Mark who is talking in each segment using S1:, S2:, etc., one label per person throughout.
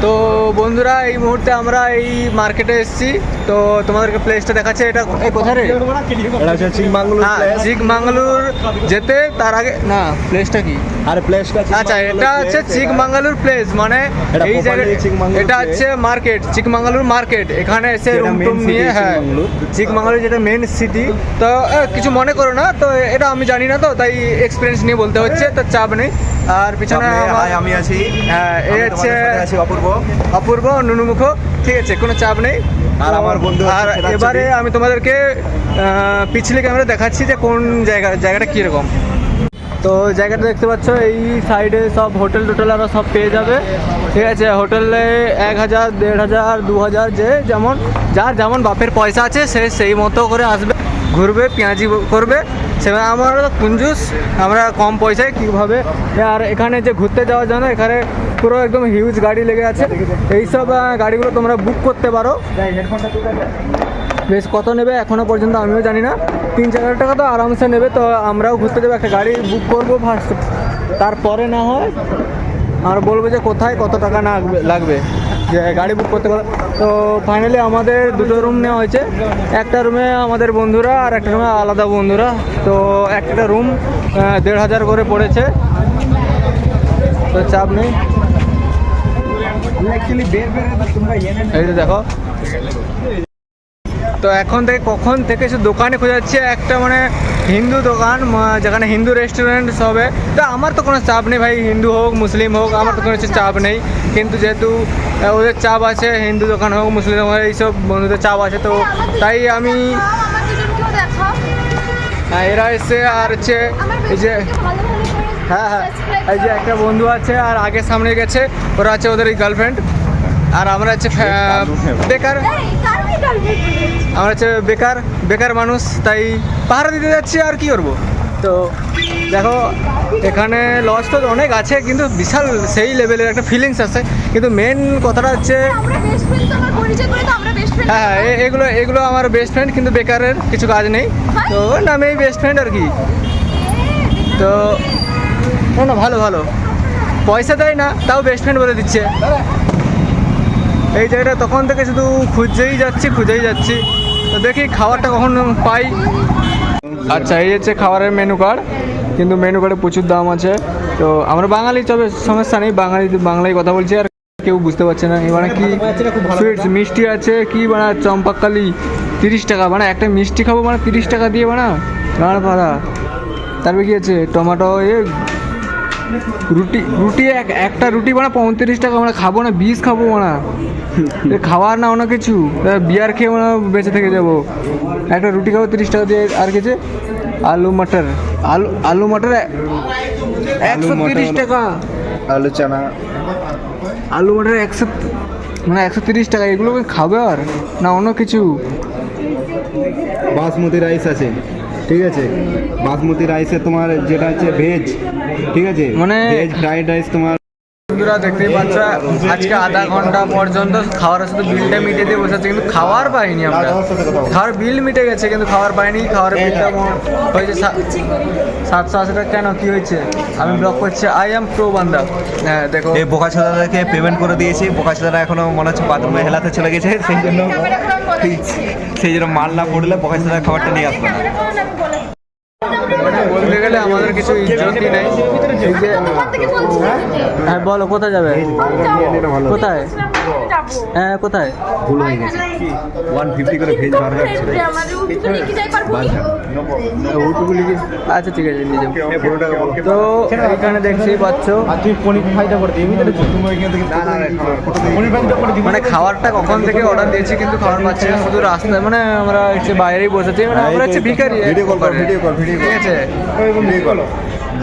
S1: তো বন্ধুরা এই মুহূর্তে আমরা এই মার্কেটে এসেছি, তো তোমাদেরকে প্লেসটা দেখাচ্ছে। এটা কোথায় রে?
S2: এটা হচ্ছে চিকমাঙ্গলুর প্লেস।
S1: চিকমাঙ্গলুর যেতে তার আগে না, প্লেসটা কি?
S2: আরে প্লেসটা
S1: আচ্ছা, এটা হচ্ছে চিকমাঙ্গলুর প্লেস, মানে এই জায়গায় এটা হচ্ছে মার্কেট, চিকমাঙ্গলুর মার্কেট। এখানে এসে রুম টুম নিয়ে, হ্যাঁ চিকমাঙ্গলুর যেটা মেন সিটি। তো কিছু মনে করো না, তো এটা আমি জানি না, তো তাই এক্সপিরিয়েন্স নিয়ে বলতে হচ্ছে, তো চাপ নেই। আর পিছনে
S2: আমি আছি,
S1: হ্যাঁ এই হচ্ছে অপূর্ব নুনুমুখ, ঠিক আছে, কোনো চাপ নেই।
S2: আর আমার বন্ধু।
S1: আর এবারে আমি তোমাদেরকে পিছলে ক্যামেরা দেখাচ্ছি যে কোন জায়গাটা কীরকম। তো জায়গাটা দেখতে পাচ্ছ, এই সাইডে সব হোটেল টোটেল আরও সব পেয়ে যাবে, ঠিক আছে। হোটেলে 1000, 1500, 2000, যে যেমন যার যেমন বাপের পয়সা আছে সে সেই মতো করে আসবে, ঘুরবে, পেঁয়াজি করবে। সেখানে আমরা কুঞ্জুস, আমরা কম পয়সায় কীভাবে। আর এখানে যে ঘুরতে যাওয়ার জন্য এখানে পুরো একদম হিউজ গাড়ি লেগে আছে। এইসব গাড়িগুলো তোমরা বুক করতে পারো। বেশ কত নেবে এখনও পর্যন্ত আমিও জানি না, 3-4 টাকা তো আরামসে নেবে। তো আমরাও ঘুরতে যাবো, একটা গাড়ি বুক করবো ফার্স্ট, তারপরে না হয় আমরা বলবো যে কোথায় কত টাকা না লাগবে, যে গাড়ি বুক করতে পারো। তো ফাইনালি আমাদের দুটো রুম নেওয়া হয়েছে, একটা রুমে আমাদের বন্ধুরা আর একটা রুমে আলাদা বন্ধুরা। তো একটা রুম 1500 করে পড়েছে, তো চাপ নেই। এই তো দেখো, তো এখন থেকে কখন থেকে শুধু দোকানে খোঁজাচ্ছে একটা, মানে হিন্দু দোকান যেখানে হিন্দু রেস্টুরেন্ট সবে। তো আমার তো কোনো চাপ নেই ভাই, হিন্দু হোক মুসলিম হোক আমার তো কোনো চাপ নেই, কিন্তু যেহেতু ওদের চাপ আছে, হিন্দু দোকান হোক মুসলিম হোক এইসব বন্ধুদের চাপ আছে, তো তাই আমি এরা এসে আর হচ্ছে এই যে হ্যাঁ হ্যাঁ এই যে একটা বন্ধু আছে আর আগে সামনে গেছে, ওরা আছে ওদের এই গার্লফ্রেন্ড। আর আমরা হচ্ছে বেকার, আমরা হচ্ছে বেকার মানুষ, তাই পাহারা দিতে যাচ্ছি, আর কি করবো। তো দেখো এখানে লস তো অনেক আছে, কিন্তু বিশাল সেই লেভেলের একটা ফিলিংস আছে। কিন্তু মেন কথাটা হচ্ছে হ্যাঁ এগুলো আমার বেস্ট ফ্রেন্ড, কিন্তু বেকারের কিছু কাজ নেই, তো নামেই বেস্ট ফ্রেন্ড আর কি। তো না ভালো পয়সা দেয় না, তাও বেস্ট ফ্রেন্ড বলে দিচ্ছে। এই জায়গাটা তখন থেকে শুধু খুঁজেই যাচ্ছি, তো দেখি খাবারটা কখন পাই। আচ্ছা, এই হচ্ছে খাবারের মেনু কার্ড, কিন্তু মেনু কার্ডে প্রচুর দাম আছে। তো আমরা বাঙালি, তবে সমস্যা নেই, বাংলায় কথা বলছি, আর কেউ বুঝতে পারছে না। এবারে কি সুইটস মিষ্টি আছে, কি বানা চম্পাকালি 30 টাকা, মানে একটা মিষ্টি খাবো মানে 30 টাকা দিয়ে বানা গাঁড় ভাড়া। তারপরে কি আছে টমেটো, রুটি একটা রুটি বানা 35 টাকা, মানে খাবো না, 20 খাবো না, খাওয়ার না অন্য কিছু, বিয়ার খেয়ে মানে বেঁচে থেকে যাবো। একটা রুটি খাবো 30 টাকা দিয়ে। আর কিছু আলু মটর 130 টাকা, আলু মটর 130 টাকা, এগুলো খাবে আর না অন্য কিছু।
S2: বাসমতি রাইস আছে, ঠিক আছে, বাসমতি রাইসে তোমার যেটা হচ্ছে ভেজ, ঠিক আছে,
S1: মানে
S2: ভেজ ফ্রাইড রাইস তোমার।
S1: বন্ধুরা দেখতেই পাচ্ছ, আজকে আধা ঘন্টা পর্যন্ত খাওয়ার শুধু বিলটা মিটিয়ে দিয়ে বসে আছে, কিন্তু খাওয়ার পাইনি আমরা। খাওয়ার বিল মিটে গেছে কিন্তু খাওয়ার পাইনি। খাওয়ার বিলটা হয়েছে 780 টাকা। কেন, কি হয়েছে? আমি ব্লক করছি, আই এম প্রো বান্দা। হ্যাঁ দেখো,
S2: এই বোকাচোদাদেরকে পেমেন্ট করে দিয়েছি, বোকাচোদারা এখনো মনে হচ্ছে বাথরুমে হেলাতে চলে গেছে, সেই জন্য মাল না পড়লে বোকাচোদারা খাবারটা নিয়ে আসবে না।
S1: বলতে গেলে আমাদের কিছু ইজ্জতই নেই। হ্যাঁ বলো, কোথায় যাবে? কোথায়? হ্যাঁ কোথায়?
S2: ভুল হয়ে গেছে, 150 করে ভেজ বার্গার ছিল।
S1: আচ্ছা ঠিক আছে, নিয়ে যাবো। তো এখানে দেখতেই পাচ্ছ, মানে খাবারটা কখন থেকে অর্ডার দিয়েছি কিন্তু খাবার পাচ্ছি না, শুধু রাস্তায়, মানে আমরা হচ্ছে বাইরেই বসেছি, মানে আমরা হচ্ছে ভিখারি, ঠিক আছে।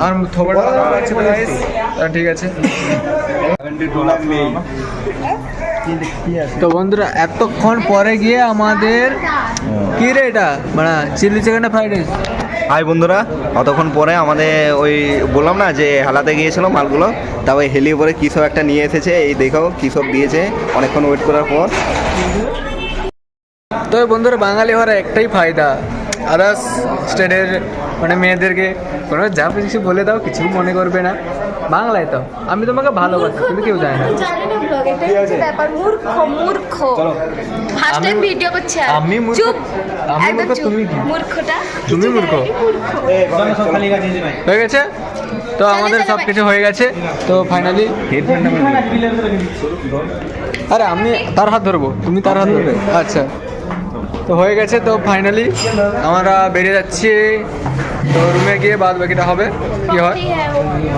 S1: আর থোবড়া আছে গাইস, ঠিক আছে। তো বন্ধুরা এতক্ষণ পরে গিয়ে আমাদের কি রে এটা, মানে চিলি চিকেন না ফ্রাইড রাইস?
S2: হাই বন্ধুরা, অতক্ষণ পরে আমাদের ওই বললাম না যে হেলাতে গিয়েছিল মালগুলো, তারপরে হেলিয়ে পরে কী সব একটা নিয়ে এসেছে, এই দেখো কী সব দিয়েছে অনেকক্ষণ ওয়েট করার পর।
S1: তো বন্ধুরা বাঙালি হওয়ার একটাই ফায়দা, আদার্স স্টেটের মানে মেয়েদেরকে কোনো যা কিছু বলে দাও, কিছু মনে করবে না। বাংলায় তো আমি তোমাকে ভালোবাসি কিন্তু কেউ জানে না।
S3: জানি না ব্লগ, এটাই হচ্ছে ব্যাপার। মূর্খ মূর্খ। ফার্স্ট টাইম ভিডিও করছে।
S1: আমি মূর্খ?
S3: চুপ।
S1: আমি
S3: একদম
S1: মূর্খ,
S3: চুপ।
S1: তুমি কি?
S3: মূর্খটা।
S1: তুমি মূর্খ। হয়ে গেছে তো আমাদের সব কিছু হয়ে গেছে তো ফাইনালি আরে আমি তার হাত ধরবো, তুমি তার হাত ধরবে? আচ্ছা তো হয়ে গেছে তো ফাইনালি আমরা বেরিয়ে যাচ্ছি তো রুমে গিয়ে বাদ বাকিটা হবে কি হয়।
S3: ঠিক হ্যাঁ, ও-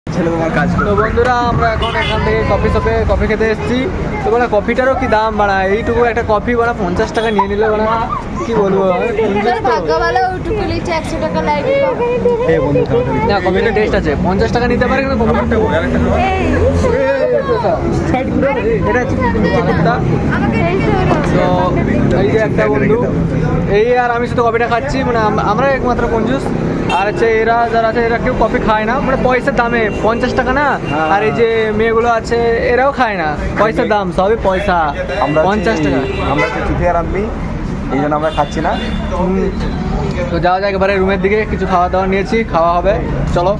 S1: ছেলে তোমার কাজ তো বন্ধুরা আমরা এখন এখান থেকে কফি শপে কফি খেতে এসেছি তো বলে কফিটারও কি দাম বাড়া, এইটুকু একটা কফি বাড়া 50 টাকা নিয়ে নিলে বাড়া কি বলবো
S3: এবার ভাগ্য ভালো ওটুকু লিচে 100 টাকা লাইট
S1: না কফিটা টেস্ট আছে 50 টাকা নিতে পারে কিন্তু কফিটা এটা হচ্ছে চিকিৎসা। তো এই যে একটা বন্ধু এই আর আমি শুধু কফিটা খাচ্ছি মানে আমরা একমাত্র কঞ্জুস আর হচ্ছে এরা যারা আছে এরা কেউ কফি খায় না মানে পয়সার দামে 50 টাকা না। আর এই যে মেয়েগুলো আছে এরাও খায় না, পয়সার দাম সবই পয়সা 50 টাকা।
S2: আমরা হচ্ছে চুটিয়ার আনবি, এই জন্য আমরা খাচ্ছি না।
S1: তো যাওয়া যায় এবারে রুমের দিকে, কিছু খাওয়া দাওয়া নিয়েছি, খাওয়া হবে, চলো।